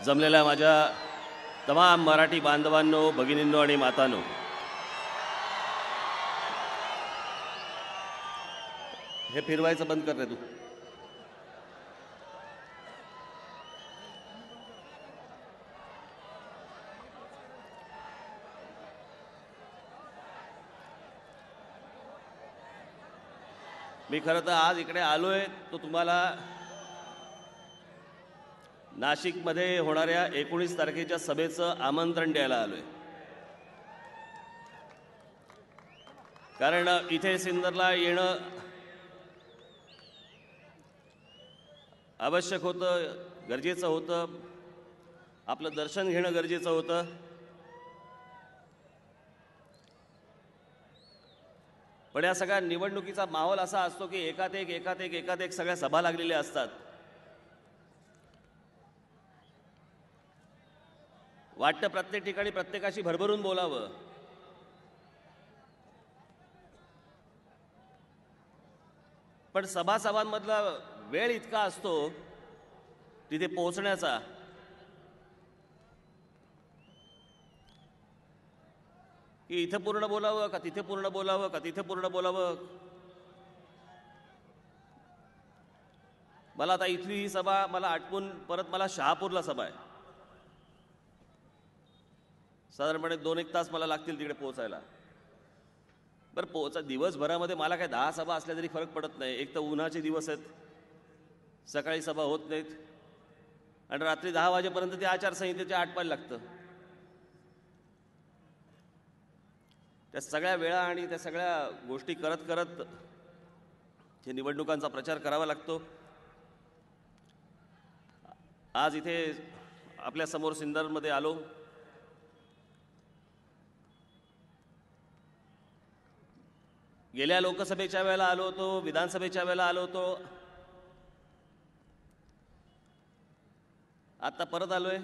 जमलेल्या माझ्या तमाम मराठी बांधवांनो, भगिनींनो आणि मातांनो, हे फिरवायचं बंद कर रे तू. मी खरं तर आज इकडे आलोय तो तुम्हाला नाशिकमध्ये होणाऱ्या 19 तारखेच्या सभेचं आमंत्रण द्यायला आलोय. कारण इथे सिन्नरला येणं आवश्यक होतं, गरजेचं होतं, आपलं दर्शन घेणं गरजेचं होतं. पण या सगळ्या निवडणुकीचा माहोल असा असतो की एकात एक सगळ्या सभा लागलेल्या असतात. वाटतं प्रत्येक ठिकाणी प्रत्येकाशी भरभरून बोलावं, पण सभासभांमधला वेळ इतका असतो तिथे पोहोचण्याचा की इथे पूर्ण बोलावं का तिथे पूर्ण बोलावं का तिथे पूर्ण बोलावं. मला आता इथली ही सभा मला आटपून परत मला शहापूरला सभा आहे. साधारणपणे 2-1 तास मला लागतील तिकडे पोहोचायला. बरं दिवसभरामध्ये मला काय 10 सभा असल्या तरी फरक पडत नाही. एक तर उन्हाचे दिवस आहेत, सकाळी सभा होत नाहीत आणि रात्री 10 वाजेपर्यंत ते आचारसंहितेच्या आटपायला लागतं. त्या सगळ्या वेळा आणि त्या सगळ्या गोष्टी करत करत हे निवडणुकांचा प्रचार करावा लागतो. आज इथे आपल्या समोर सिन्नरमध्ये आलो. गेल्या लोकसभेच्या वेळेला आलो होतो, विधानसभेच्या वेळेला आलो होतो, आता परत आलोय.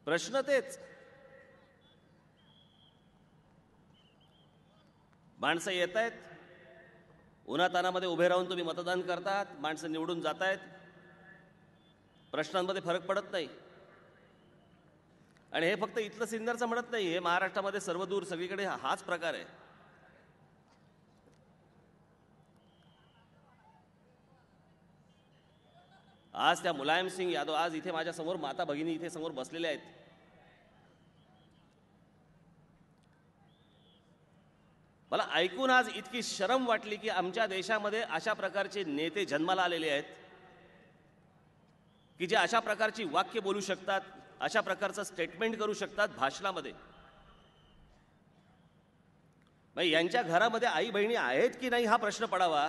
प्रश्न तेच, माणसं येत आहेत, उन्हातानामध्ये उभे राहून तुम्ही मतदान करतात, माणसं निवडून जात आहेत, प्रश्नांमध्ये फरक पडत नाही. आणि हे फक्त इथलं सिन्नरचं म्हणत नाही, हे महाराष्ट्रामध्ये सर्वदूर सगळीकडे हाच प्रकार आहे. आज त्या मुलायम सिंग यादव, आज इथे माझ्या समोर माता भगिनी इथे समोर बसलेल्या आहेत. मला ऐकून आज इतकी शरम वाटली की आमच्या देशामध्ये अशा प्रकारचे नेते जन्माला आलेले आहेत की जे अशा प्रकारची वाक्य बोलू शकतात, अशा प्रकारचं स्टेटमेंट करू शकतात भाषणामध्ये. यांच्या घरामध्ये आई बहिणी आहेत की नाही हा प्रश्न पडावा.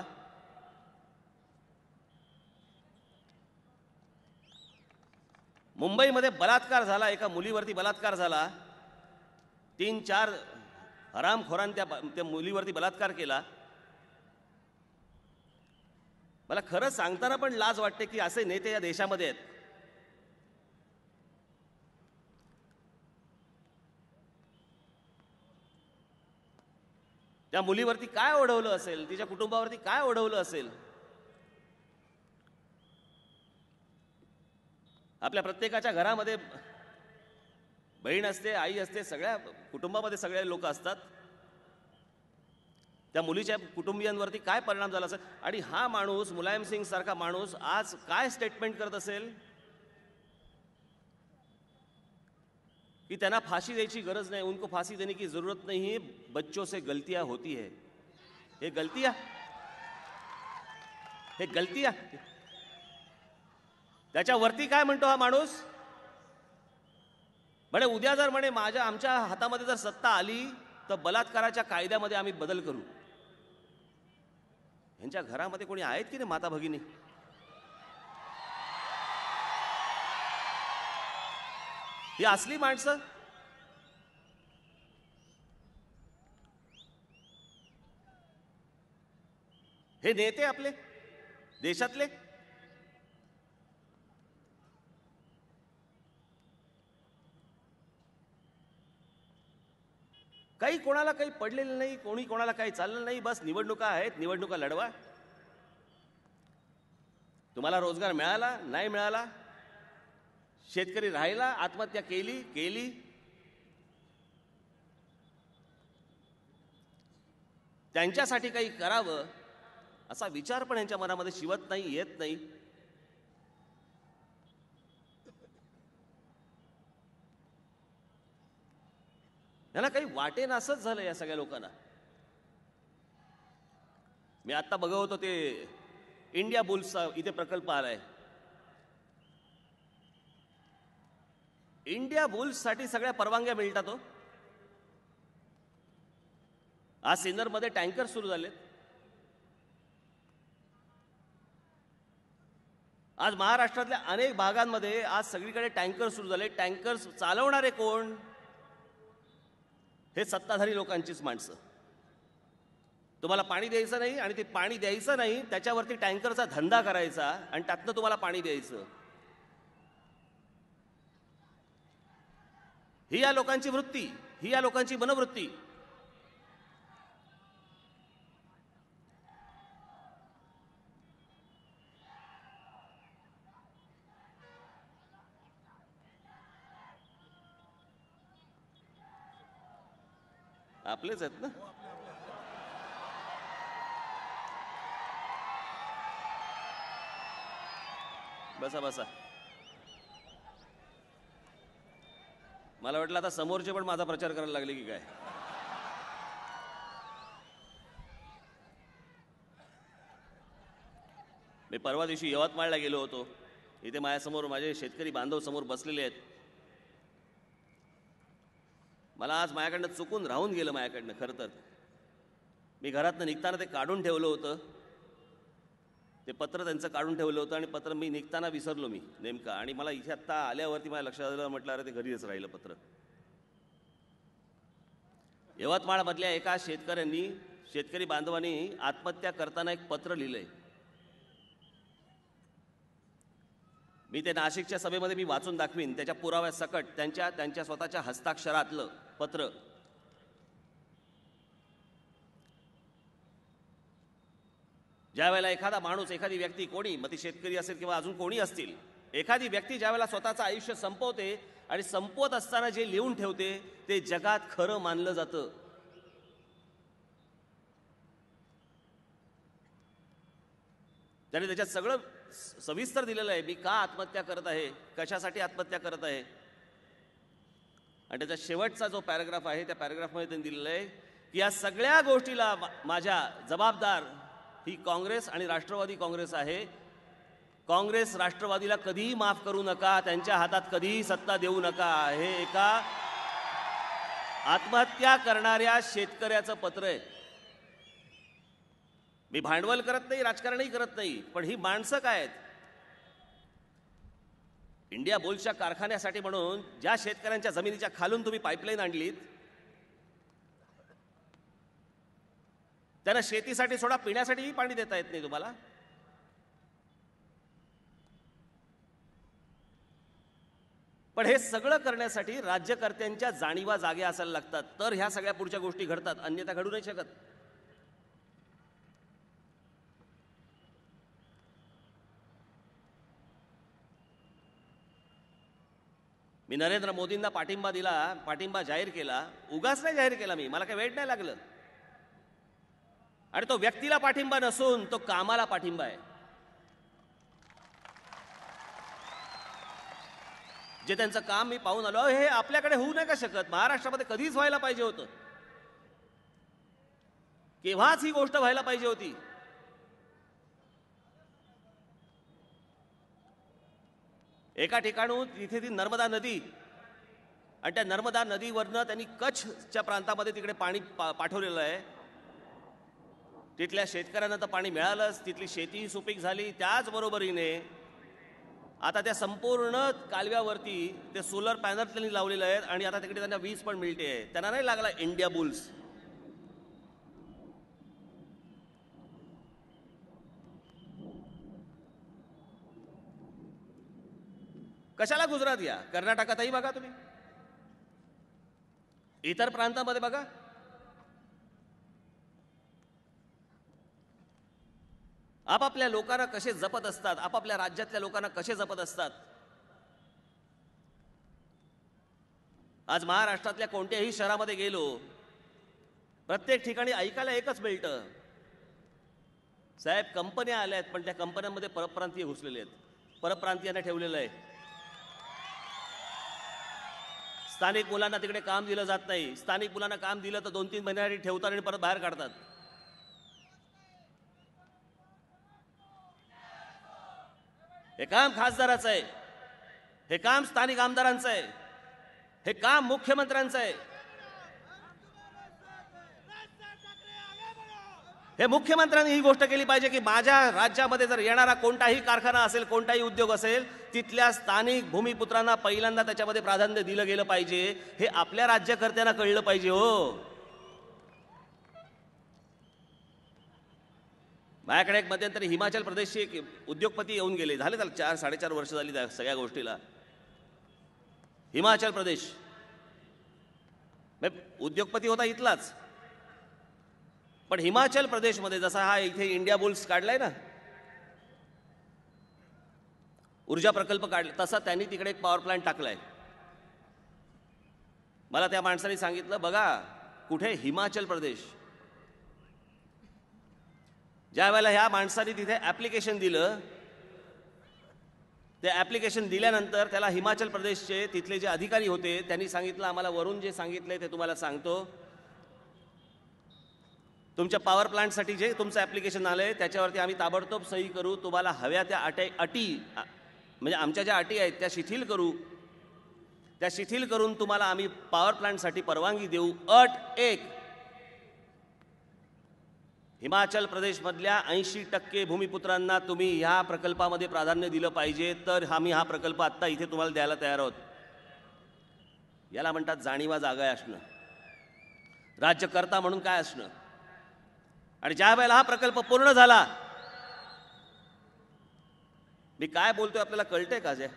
मुंबईमध्ये बलात्कार झाला, एका मुलीवरती बलात्कार झाला, 3-4 हरामखोरांनी त्या मुलीवरती बलात्कार केला. मला खरं सांगताना पण लाज वाटते की असे नेते या देशामध्ये आहेत. त्या मुलीवरती काय ओढवलं असेल, तिच्या कुटुंबावरती काय ओढवलं असेल. आपल्या प्रत्येकाच्या घरामध्ये बहीण असते, आई असते, सगळ्या कुटुंबामध्ये सगळे लोक असतात. त्या मुलीच्या कुटुंबियांवरती काय परिणाम झाला असेल. आणि हा माणूस, मुलायम सिंग सारखा माणूस आज काय स्टेटमेंट करत असेल कि त्यांना फाशी द्यायची गरज नाही, उनको फांसी देने की जरूरत नहीं है, बच्चों से गलतियां होती है. हे गलतियां त्याच्यावरती काय म्हणतो हा माणूस. म्हणे उद्या जर म्हणे आमच्या हातामध्ये जर सत्ता आली तर बलात्काराच्या कायद्यामध्ये आम्ही बदल करू. यांच्या घरामध्ये कोणी आहेत की नाही माता भगिनी. ही असली माणसं. हे नेते आपले देशातले. काही कोणाला काही पडलेलं नाही, कोणी कोणाला काही चाललं नाही. बस निवडणुका आहेत, निवडणुका लढवा. तुम्हाला रोजगार मिळाला नाही मिळाला, शेतकरी राहिला, आत्महत्या केली, त्यांच्यासाठी काही करावं असा विचार पण यांच्या मनामध्ये शिवत नाही, येत नाही. यांना काही वाटेन असंच झालं या सगळ्या लोकांना. मी आता बघत होतो ते इंडिया बुल्सचा इथे प्रकल्प आलाय. इंडिया बुल्ससाठी सगळ्या परवानग्या मिळतात हो. आज सिन्नरमध्ये टँकर सुरू झालेत. आज महाराष्ट्रातल्या अनेक भागांमध्ये आज सगळीकडे टँकर सुरू झाले. टँकर चालवणारे कोण? हे सत्ताधारी लोकांचीच माणसं. तुम्हाला पाणी द्यायचं नाही आणि ते पाणी द्यायचं नाही त्याच्यावरती टँकरचा धंदा करायचा आणि त्यातनं तुम्हाला पाणी द्यायचं. ही या लोकांची वृत्ती, ही या लोकांची मनोवृत्ती. आपलेच आहेत ना. बसा बसा. मला वाटलं आता समोरचे पण माझा प्रचार करायला लागले की काय. मी परवा दिवशी यवतमाळला गेलो होतो. इथे माझ्यासमोर माझे शेतकरी बांधव समोर बसलेले आहेत. मला आज माझ्याकडनं चुकून राहून गेलं. माझ्याकडनं खरं तर मी घरातनं निघताना ते काढून ठेवलं होतं. ते पत्र त्यांचं काढून ठेवलं होतं आणि पत्र मी निघताना विसरलो मी नेमका. आणि मला इथे आत्ता आल्यावरती माझ्या लक्षात आलं. म्हटलं अरे ते घरीच राहिलं पत्र. यवतमाळमधल्या एका शेतकरी बांधवांनी आत्महत्या करताना एक पत्र लिहिलंय. मी ते नाशिकच्या सभेमध्ये मी वाचून दाखवीन. त्याच्या पुराव्यासकट त्यांच्या स्वतःच्या हस्ताक्षरातलं पत्र. ज्या वेळेला एखादा माणूस, एखादी व्यक्ती, कोणी, मग ती शेतकरी असेल किंवा अजून कोणी असतील, एखादी व्यक्ती ज्या वेळेला स्वतःचं आयुष्य संपवते आणि संपवत असताना जे लिहून ठेवते ते जगात खरं मानलं जातं. त्याने त्याच्यात सगळं सविस्तर दिलेलं आहे. मी का आत्महत्या करत आहे, कशासाठी आत्महत्या करत आहे. आणि त्याचा शेवटचा जो पॅराग्राफ आहे त्या पॅराग्राफमध्ये त्यांनी दिलेलं आहे की या सगळ्या गोष्टीला माझ्या जबाबदार ही काँग्रेस आणि राष्ट्रवादी काँग्रेस आहे. काँग्रेस राष्ट्रवादीला कधीही माफ करू नका, त्यांच्या हातात कधीही सत्ता देऊ नका. हे एका आत्महत्या करणाऱ्या शेतकऱ्याचं पत्र आहे. मी भांडवल करत नाही, राजकारणही करत नाही, पण ही माणसं काय आहेत. इंडिया बुल्सच्या कारखान्यासाठी म्हणून ज्या शेतकऱ्यांच्या जमिनीच्या खालून तुम्ही पाईपलाईन आणलीत त्यांना शेतीसाठी सोडा, पिण्यासाठीही पाणी देता येत नाही तुम्हाला. पण हे सगळं करण्यासाठी राज्यकर्त्यांच्या जाणीवा जाग्या असायला लागतात, तर ह्या सगळ्या पुढच्या गोष्टी घडतात, अन्यथा घडू नाही शकत. मी नरेंद्र मोदींना पाठिंबा दिला, पाठिंबा जाहीर केला. उगाच नाही जाहीर केला मी, मला काही वेळ नाही लागलं. आणि तो व्यक्तीला पाठिंबा नसून तो कामाला पाठिंबा आहे. जे त्यांचं काम मी पाहून आलो, हे आपल्याकडे होऊ नाही का शकत. महाराष्ट्रामध्ये कधीच व्हायला पाहिजे होतं, केव्हाच ही गोष्ट व्हायला पाहिजे होती. एका ठिकाणून तिथे ती नर्मदा नदी आणि त्या नर्मदा नदीवरनं त्यांनी कच्छच्या प्रांतामध्ये तिकडे पाणी पाठवलेलं आहे. तिथल्या शेतकऱ्यांना तर पाणी मिळालंच, तिथली शेतीही सुपीक झाली. त्याचबरोबरीने आता त्या संपूर्ण कालव्यावरती ते सोलर पॅनल त्यांनी लावलेले आहेत आणि आता तिकडे त्यांना वीज पण मिळते. त्यांना नाही लागला इंडिया बुल्स. कशाला गुजरात या, कर्नाटकातही बघा तुम्ही, इतर प्रांतामध्ये बघा. आपापल्या लोकांना कसे जपत असतात, आपापल्या राज्यातल्या लोकांना कसे जपत असतात. आज महाराष्ट्रातल्या कोणत्याही शहरामध्ये गेलो, प्रत्येक ठिकाणी ऐकायला एकच मिळतं, साहेब कंपन्या आल्या आहेत पण त्या कंपन्यांमध्ये परप्रांतीय घुसलेले आहेत, परप्रांतीयांना ठेवलेलं आहे, स्थानिक मुलांना तिकडे काम दिलं जात नाही, स्थानिक मुलांना काम दिलं तर 2-3 महिन्यांसाठी ठेवतात आणि परत बाहेर काढतात. हे काम खासदाराचं आहे, हे काम स्थानिक आमदारांचं आहे, हे काम मुख्यमंत्र्यांचं आहे. हे मुख्यमंत्र्यांनी ही गोष्ट केली पाहिजे की माझ्या राज्यामध्ये जर येणारा कोणताही कारखाना असेल, कोणताही उद्योग असेल, तिथल्या स्थानिक भूमिपुत्रांना पहिल्यांदा त्याच्यामध्ये प्राधान्य दिलं गेलं पाहिजे. हे आपल्या राज्यकर्त्यांना कळलं पाहिजे. हो, माझ्याकडे एक मध्यंतरी हिमाचल प्रदेशचे एक उद्योगपती येऊन गेले, झाले त्याला 4-4.5 वर्ष झाली त्या सगळ्या गोष्टीला. हिमाचल प्रदेश उद्योगपती होता इथलाच, पण हिमाचल प्रदेशमध्ये जसा हा इथे इंडिया बुल्स काढलाय ना, ऊर्जा प्रकल्प काढला, तसा त्यांनी तिकडे एक पॉवर प्लांट टाकलाय. मला त्या माणसाने सांगितलं, बघा कुठे हिमाचल प्रदेश. ज्या वेळेला ह्या माणसाने तिथे ऍप्लिकेशन दिलं, ते ऍप्लिकेशन दिल्यानंतर त्याला हिमाचल प्रदेशचे तिथले जे अधिकारी होते त्यांनी सांगितलं, आम्हाला वरून जे सांगितलंय ते तुम्हाला सांगतो, तुमच्या पॉवर प्लांटसाठी जे तुमचं ऍप्लिकेशन आलंय त्याच्यावरती आम्ही ताबडतोब सही करू, तुम्हाला हव्या त्या अटी म्हणजे आमच्या ज्या अटी आहेत त्या शिथिल करू, त्या शिथिल करून तुम्हाला आम्ही पॉवर प्लांटसाठी परवानगी देऊ. अट एक, हिमाचल प्रदेशमधल्या 80% भूमिपुत्रांना तुम्ही ह्या प्रकल्पामध्ये प्राधान्य दिलं पाहिजे, तर आम्ही हा प्रकल्प आत्ता इथे तुम्हाला द्यायला तयार आहोत. याला म्हणतात जाणीवा जागा असणं, राज्यकर्ता म्हणून काय असणं. आणि ज्या वेळेला हा प्रकल्प पूर्ण झाला, मी काय बोलतोय आपल्याला कळतंय का? जे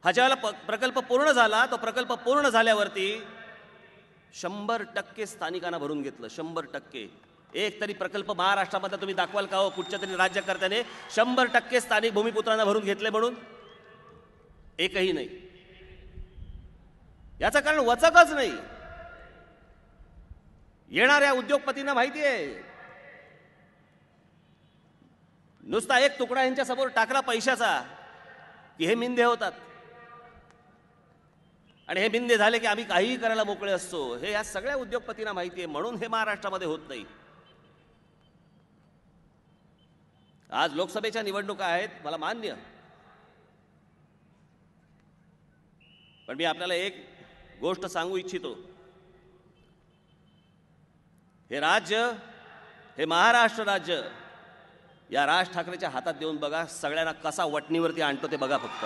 हा ज्यावेळेला प्रकल्प पूर्ण झाला, तो प्रकल्प पूर्ण झाल्यावरती 100% स्थानिकांना भरून घेतलं. 100%. एक तरी प्रकल्प महाराष्ट्रामध्ये तुम्ही दाखवाल का हो कुठच्या तरी राज्यकर्त्याने 100% स्थानिक भूमिपुत्रांना भरून घेतले म्हणून? एकही नाही. याचं कारण वचकच नाही. येणाऱ्या उद्योगपतींना माहिती आहे, नुसता एक तुकडा यांच्या समोर टाकला पैशाचा की हे मिंदे होतात, आणि हे मिंदे झाले की आम्ही काहीही करायला मोकळे असतो. हे या सगळ्या उद्योगपतींना माहिती आहे, म्हणून हे महाराष्ट्रामध्ये होत नाही. आज लोकसभेच्या निवडणुका आहेत, मला मान्य, पण मी आपल्याला एक गोष्ट सांगू इच्छितो. हे राज्य, हे महाराष्ट्र राज्य या राज ठाकरेच्या हातात देऊन बघा, सगळ्यांना कसा वटणीवरती आणतो ते बघा फक्त.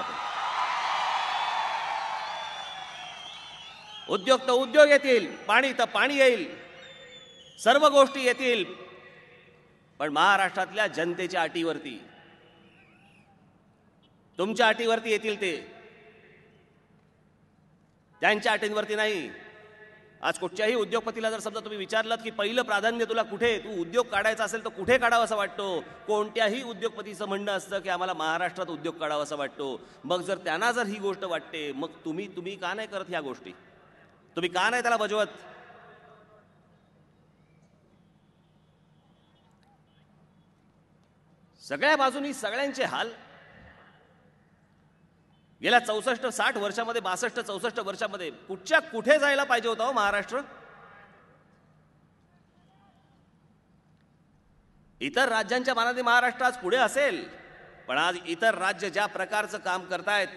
उद्योग तर उद्योग येतील, पाणी तर पाणी येईल, सर्व गोष्टी येतील, पण महाराष्ट्रातल्या जनतेच्या अटीवरती, तुमच्या अटीवरती येतील ते, त्यांच्या अटींवरती नाही. आज कुठच्याही उद्योगपतीला जर समजा तुम्ही विचारलात की पहिलं प्राधान्य तुला कुठे, तू उद्योग काढायचा असेल तर कुठे काढावा असं वाटतो, कोणत्याही उद्योगपतीचं म्हणणं असतं की आम्हाला महाराष्ट्रात उद्योग काढावा असं वाटतो. मग जर त्यांना जर ही गोष्ट वाटते, मग तुम्ही का नाही करत ह्या गोष्टी? तुम्ही का नाही त्याला बजवत? सगळ्या बाजूनी सगळ्यांचे हाल. गेल्या 64-60 वर्षामध्ये, 62-64 वर्षामध्ये कुठे जायला पाहिजे होता हो महाराष्ट्र? इतर राज्यांच्या मानाने महाराष्ट्र आज पुढे असेल, पण आज इतर राज्य ज्या प्रकारचं काम करतायत,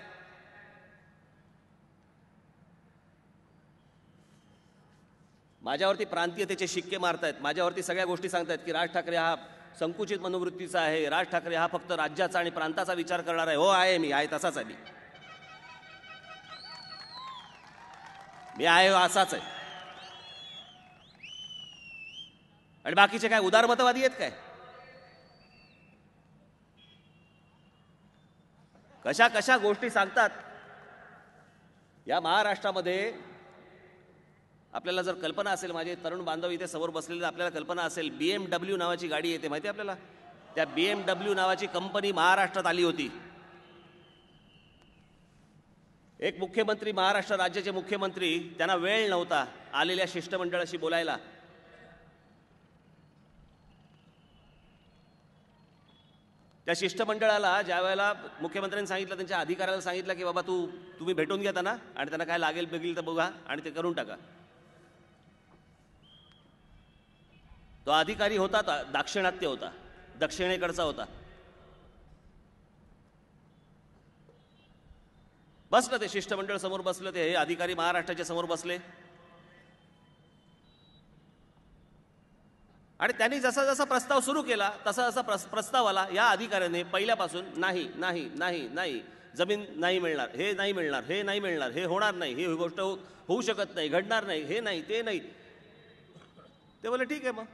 माझ्यावरती प्रांतीयतेचे शिक्के मारतायत, माझ्यावरती सगळ्या गोष्टी सांगतायत की राज ठाकरे हा संकुचित मनोवृत्तीचा आहे, राज ठाकरे हा फक्त राज्याचा आणि प्रांताचा विचार करणार आहे. हो, आहे, मी आहे तसाच आहे, मी आहे असाच आहे. आणि बाकीचे काय उदारमतवादी आहेत काय? कशा कशा गोष्टी सांगतात. या महाराष्ट्रामध्ये आपल्याला जर कल्पना असेल, माझे तरुण बांधव इथे समोर बसलेले, आपल्याला कल्पना असेल, BMW नावाची गाडी येते माहिती आहे आपल्याला. त्या BMW नावाची कंपनी महाराष्ट्रात आली होती. एक मुख्यमंत्री, महाराष्ट्र राज्याचे मुख्यमंत्री, त्यांना वेळ नव्हता आलेल्या शिष्टमंडळाशी बोलायला. त्या शिष्टमंडळाला ज्या वेळेला मुख्यमंत्र्यांनी सांगितलं, त्यांच्या अधिकाऱ्याला सांगितलं की बाबा तुम्ही भेटून घ्या त्यांना आणि त्यांना काय लागेल बघील तर बघा आणि ते करून टाका. तो अधिकारी होता, दाक्षिणात्य होता, दक्षिणेकडचा होता. बसलं ते शिष्टमंडळ समोर बसलं, ते हे अधिकारी महाराष्ट्राच्या समोर बसले आणि त्यांनी जसा जसा प्रस्ताव सुरू केला तसा जसा प्रस्ताव आला, या अधिकाऱ्याने पहिल्यापासून नाही नाही नाही नाही, जमीन नाही मिळणार, हे नाही मिळणार, हे नाही मिळणार, हे होणार नाही, ही गोष्ट होऊ शकत नाही, घडणार नाही, हे नाही ते नाही. ते बोलले ठीक आहे, मग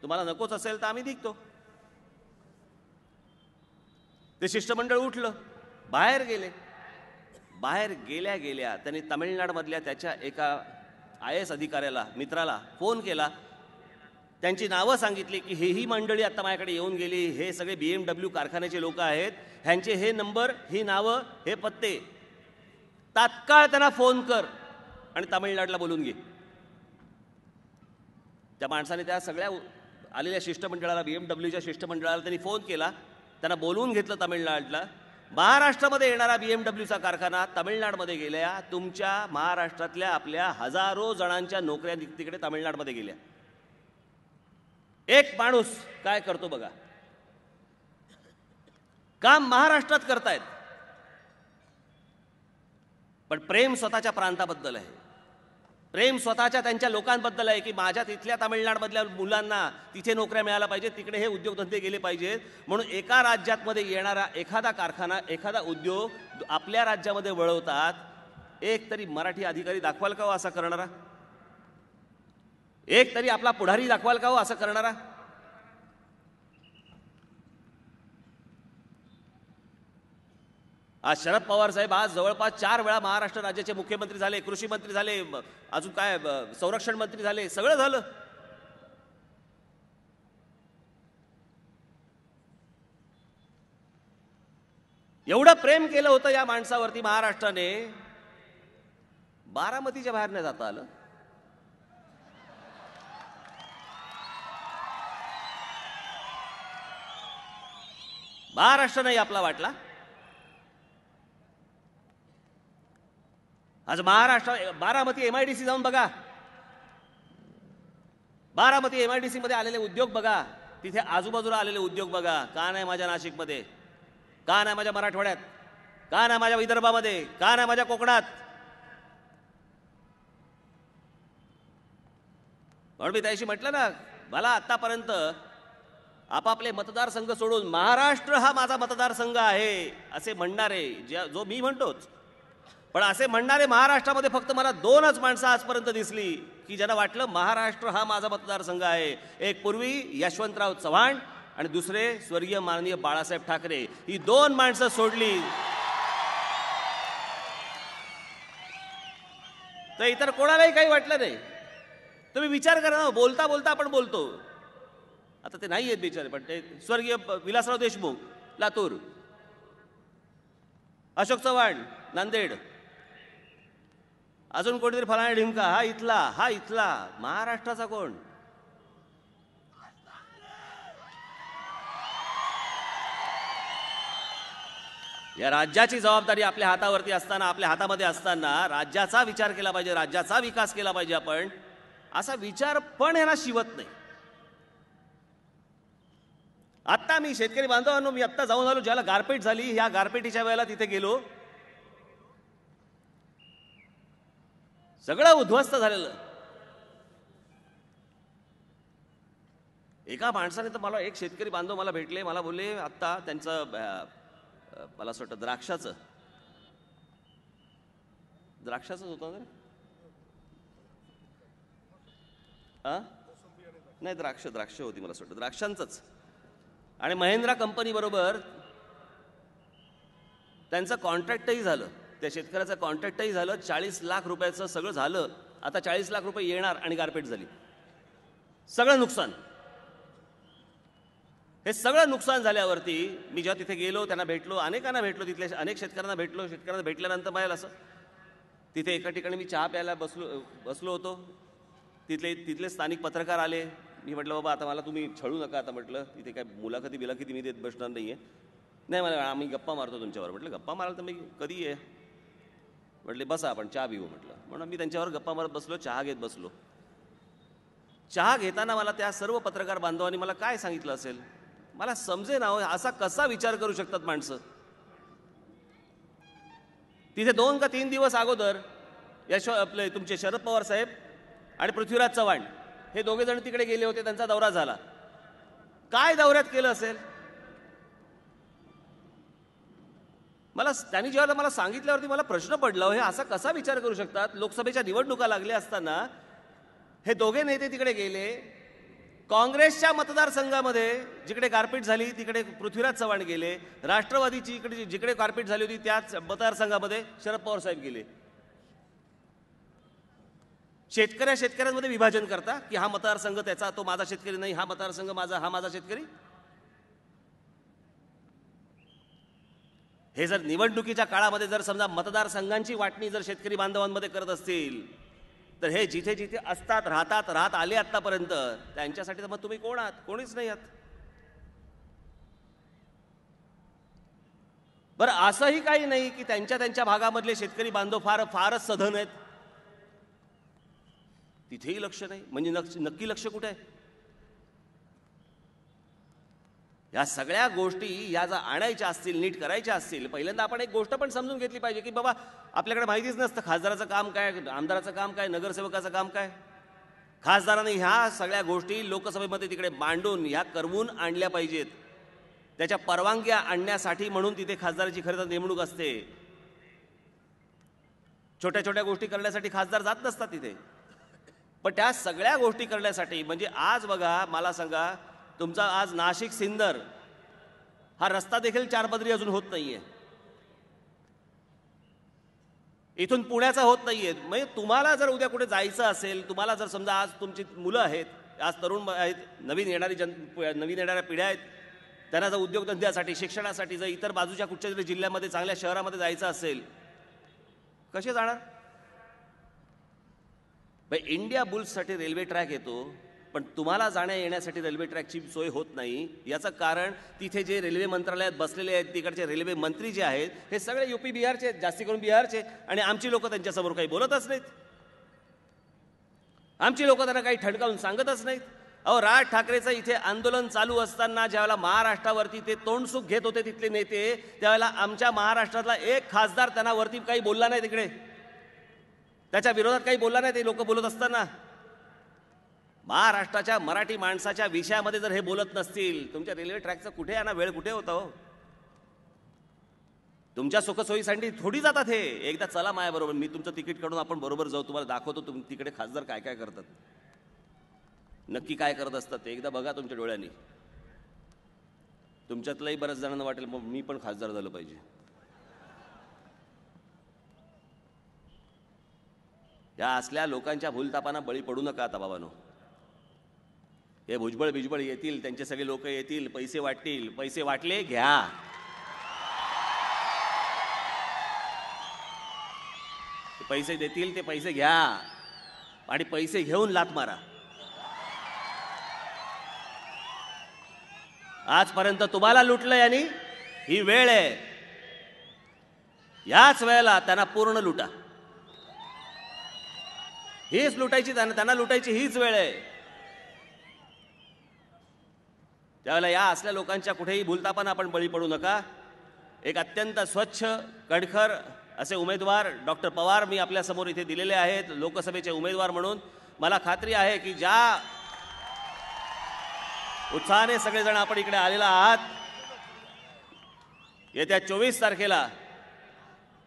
तुम्हाला नकोच असेल तर आम्ही निघतो. ते शिष्टमंडळ उठलं, बाहेर गेले. बाहेर गेल्या गेल्या त्यांनी तामिळनाडूमधल्या त्याच्या एका IAS अधिकाऱ्याला, मित्राला फोन केला. त्यांची नावं सांगितली की ही मंडळी आता माझ्याकडे येऊन गेली, हे सगळे BMW कारखान्याचे लोक आहेत, ह्यांचे हे नंबर, ही नावं, हे पत्ते, तात्काळ त्यांना फोन कर आणि तामिळनाडूला बोलून घे. त्या माणसाने त्या सगळ्या आलेल्या शिष्टमंडळाला, BMWच्या शिष्टमंडळाला त्यांनी फोन केला, त्यांना बोलवून घेतलं तामिळनाडूला. महाराष्ट्रामध्ये येणारा BMWचा कारखाना तामिळनाडूमध्ये गेल्या. तुमच्या महाराष्ट्रातल्या आपल्या हजारो जणांच्या नोकऱ्या तिकडे तामिळनाडूमध्ये गेल्या. एक माणूस काय करतो बघा, काम महाराष्ट्रात करतायत, पण प्रेम स्वतःच्या प्रांताबद्दल आहे, प्रेम स्वतःच्या त्यांच्या लोकांबद्दल आहे की माझ्या तिथल्या तामिळनाडूमधल्या मुलांना तिथे नोकऱ्या मिळायला पाहिजेत, तिकडे हे उद्योगधंदे गेले पाहिजेत. म्हणून एका राज्यामध्ये येणारा एखादा कारखाना, एखादा उद्योग आपल्या राज्यामध्ये वळवतात. एक तरी मराठी अधिकारी दाखवाल का हो असं करणारा? एक तरी आपला पुढारी दाखवाल का हो असं करणारा? आज शरद पवार साहेब आज जवळपास 4 वेळा महाराष्ट्र राज्याचे मुख्यमंत्री झाले, कृषी मंत्री झाले, अजून काय संरक्षण मंत्री झाले, सगळं झालं. एवढं प्रेम केलं होतं या माणसावरती महाराष्ट्राने, बारामतीच्या बाहेर नाही जाता आलं. महाराष्ट्र नाही आपला वाटला. आज महाराष्ट्र बारामती MIDC जाऊन बघा, बारामती MIDC मध्ये आलेले उद्योग बघा, तिथे आजूबाजूला आलेले उद्योग बघा. का नाही माझ्या नाशिकमध्ये, का नाही माझ्या मराठवाड्यात, का नाही माझ्या विदर्भामध्ये, का नाही माझ्या कोकणात? म्हणून मी त्याशी म्हटलं ना, मला आतापर्यंत आपापले मतदारसंघ सोडून महाराष्ट्र हा माझा मतदारसंघ आहे असे म्हणणारे, जो मी म्हणतोच, पण असे म्हणणारे महाराष्ट्रामध्ये फक्त मला 2च माणसं आजपर्यंत दिसली की ज्यांना वाटलं महाराष्ट्र हा माझा मतदारसंघ आहे. एक पूर्वी यशवंतराव चव्हाण आणि दुसरे स्वर्गीय माननीय बाळासाहेब ठाकरे. ही 2 माणसं सोडली तर इतर कोणालाही काही वाटलं नाही. तुम्ही विचार करा ना, बोलता बोलता आपण बोलतो. आता ते नाही आहेत बिचारे, पण ते स्वर्गीय विलासराव देशमुख लातूर, अशोक चव्हाण नांदेड, अजून कोणीतरी फलाना ढिमका, हा इथला महाराष्ट्राचा कोण? या राज्याची जबाबदारी आपल्या हातावरती असताना, आपल्या हातामध्ये असताना राज्याचा विचार केला पाहिजे, राज्याचा विकास केला पाहिजे आपण. असा विचार पण यांना शिवत नाही. आता मी शेतकरी बांधवांनो, मी आत्ता जाऊन आलो, ज्याला गारपीट झाली, ह्या गारपीटीच्या वेळेला तिथे गेलो, सगळं उद्ध्वस्त झालेलं. एका माणसाने तर मला, एक शेतकरी बांधव मला भेटले, मला बोलले आत्ता त्यांचं मला असं वाटतं द्राक्षाचंच होतं ना, नाही द्राक्ष होती मला असं वाटतं, द्राक्षांचंच. आणि महिंद्रा कंपनी बरोबर त्यांचं कॉन्ट्रॅक्टही झालं, त्या शेतकऱ्याचं कॉन्ट्रॅक्टही झालं, 40 लाख रुपयाचं सगळं झालं. आता 40 लाख रुपये येणार आणि गारपीट झाली. सगळं नुकसान. हे सगळं नुकसान झाल्यावरती मी जेव्हा तिथे गेलो, त्यांना भेटलो, अनेकांना भेटलो, तिथल्या अनेक शेतकऱ्यांना भेटलो. शेतकऱ्यांना भेटल्यानंतर मला असं तिथे एका ठिकाणी मी चहा प्यायला बसलो होतो. तिथले स्थानिक पत्रकार आले. मी म्हटलं बाबा आता मला तुम्ही छळू नका. आता म्हटलं तिथे काय मुलाखती मी देत बसणार नाही आहे. नाही मला आम्ही गप्पा मारतो तुमच्यावर. म्हटलं गप्पा माराल तर मी कधी आहे. म्हटले बसा आपण चहा पिऊ. म्हटलं म्हणून मी त्यांच्यावर गप्पा मारत बसलो, चहा घेत बसलो. चहा घेताना मला त्या सर्व पत्रकार बांधवांनी मला काय सांगितलं असेल मला समजे ना. असा कसा विचार करू शकतात माणसं. तिथे 2 का 3 दिवस अगोदर आपले तुमचे शरद पवार साहेब आणि पृथ्वीराज चव्हाण हे दोघे जण तिकडे गेले होते. त्यांचा दौरा झाला. काय दौऱ्यात केलं असेल त्यांनी जेव्हा मला सांगितल्यावरती मला प्रश्न पडला, हे असा कसा विचार करू शकतात. लोकसभेच्या निवडणुका लागल्या असताना हे दोघे नेते तिकडे गेले. काँग्रेसच्या मतदारसंघामध्ये जिकडे गारपीट झाली तिकडे पृथ्वीराज चव्हाण गेले. राष्ट्रवादीची इकडे जिकडे गारपीट झाली होती त्याच मतदारसंघामध्ये शरद पवार साहेब गेले. शेतकऱ्यांमध्ये विभाजन करता की हा मतदारसंघ त्याचा, तो माझा शेतकरी नाही, हा मतदारसंघ माझा, हा माझा शेतकरी. हे जर निवडणुकीच्या काळामध्ये जर समजा मतदारसंघांची वाटणी जर शेतकरी बांधवांमध्ये करत असतील तर हे जिथे जिथे असतात राहत आले आतापर्यंत त्यांच्यासाठी तर मग तुम्ही कोण आहात? कोणीच नाही आहात. बरं असंही काही नाही की त्यांच्या भागामधले शेतकरी बांधव फारच सधन आहेत. तिथेही लक्ष नाही. म्हणजे नक्की लक्ष कुठे आहे? या सगळ्या गोष्टी या जर आणायच्या असतील, नीट करायच्या असतील, पहिल्यांदा आपण एक गोष्ट पण समजून घेतली पाहिजे की बाबा आपल्याकडे माहितीच नसतं खासदाराचं काम काय, आमदाराचं काम काय, नगरसेवकाचं काम काय. खासदारांनी ह्या सगळ्या गोष्टी लोकसभेमध्ये तिकडे मांडून ह्या करवून आणल्या पाहिजेत. त्याच्या परवानग्या आणण्यासाठी म्हणून तिथे खासदाराची खरं तर नेमणूक असते. छोट्या छोट्या गोष्टी करण्यासाठी खासदार जात नसतात तिथे. पण त्या सगळ्या गोष्टी करण्यासाठी म्हणजे आज बघा मला सांगा, तुमचा आज नाशिक सिन्नर हा रस्ता देखील 4 पदरी अजून होत नाहीये. इथून पुण्याचा होत नाहीये. म्हणजे तुम्हाला जर उद्या कुठे जायचं असेल, तुम्हाला जर समजा आज तुमची मुलं आहेत, आज तरुण आहेत, नवीन येणाऱ्या पिढ्या आहेत, त्यांना जर उद्योगधंद्यासाठी, शिक्षणासाठी जर इतर बाजूच्या कुठच्या तरी जिल्ह्यामध्ये चांगल्या शहरामध्ये जायचं असेल, कसे जाणार? इंडिया बुल्ससाठी रेल्वे ट्रॅक येतो, पण तुम्हाला जाण्या येण्यासाठी रेल्वे ट्रॅकची सोय होत नाही. याचं कारण तिथे जे रेल्वे मंत्रालयात बसलेले आहेत तिकडचे रेल्वे मंत्री जे आहेत हे सगळे यूपी बिहारचे, जास्ती करून बिहारचे, आणि आमची लोक त्यांच्यासमोर काही बोलतच नाहीत. आमची लोक त्यांना काही ठणकावून सांगतच नाहीत. अहो राज ठाकरेचं इथे आंदोलन चालू असताना ज्यावेळेला महाराष्ट्रावरती ते तोंडसुख घेत होते तिथले नेते, त्यावेळेला आमच्या महाराष्ट्रातला एक खासदार त्यांना वरती काही बोलला नाही. तिकडे त्याच्या विरोधात काही बोलला नाही. ते लोक बोलत असताना महाराष्ट्राच्या मराठी माणसाच्या विषयामध्ये जर हे बोलत नसतील, तुमच्या रेल्वे ट्रॅकचा कुठे आहे ना, वेळ कुठे होता हो? तुमच्या सुखसोयीसाठी थोडी जातात हे. एकदा चला माझ्याबरोबर, मी तुमचं तिकीट काढून आपण बरोबर जाऊ, तुम्हाला दाखवतो तिकडे खासदार काय काय करतात, नक्की काय करत असतात ते एकदा बघा तुमच्या डोळ्यांनी. तुमच्यातलंही बऱ्याच जणांना वाटेल मग मी पण खासदार झालं पाहिजे. या असल्या लोकांच्या भूलतापांना बळी पडू नका आता बाबांनो. हे भुजबळ बिजबळ येतील, त्यांचे सगळे लोक येतील, पैसे वाटतील, पैसे वाटले घ्या. पैसे देतील ते पैसे घ्या आणि पैसे घेऊन लात मारा. आजपर्यंत तुम्हाला लुटलंय आणि ही वेळ आहे, याच वेळेला त्यांना पूर्ण लुटा. हीच लुटायची, त्यांना लुटायची हीच वेळ आहे. त्यावेळेला या असल्या लोकांच्या कुठेही भूलतापांना आपण बळी पडू नका. एक अत्यंत स्वच्छ कणखर असे उमेदवार डॉक्टर पवार मी आपल्या समोर इथे दिलेले आहेत लोकसभेचे उमेदवार म्हणून. मला खात्री आहे की ज्या उत्साहाने सगळेजण आपण इकडे आलेला आहात, येत्या 24 तारखेला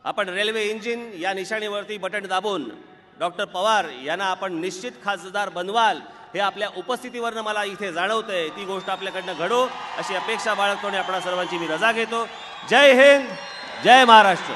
आपण रेल्वे इंजिन या निशाणीवरती बटन दाबून डॉक्टर पवार यांना आपण निश्चित खासदार बनवाल हे आपल्या उपस्थितीवरनं मला इथे जाणवतंय. ती गोष्ट आपल्याकडनं घडो अशी अपेक्षा बाळगतो आणि आपणा सर्वांची मी रजा घेतो. जय हिंद, जय महाराष्ट्र.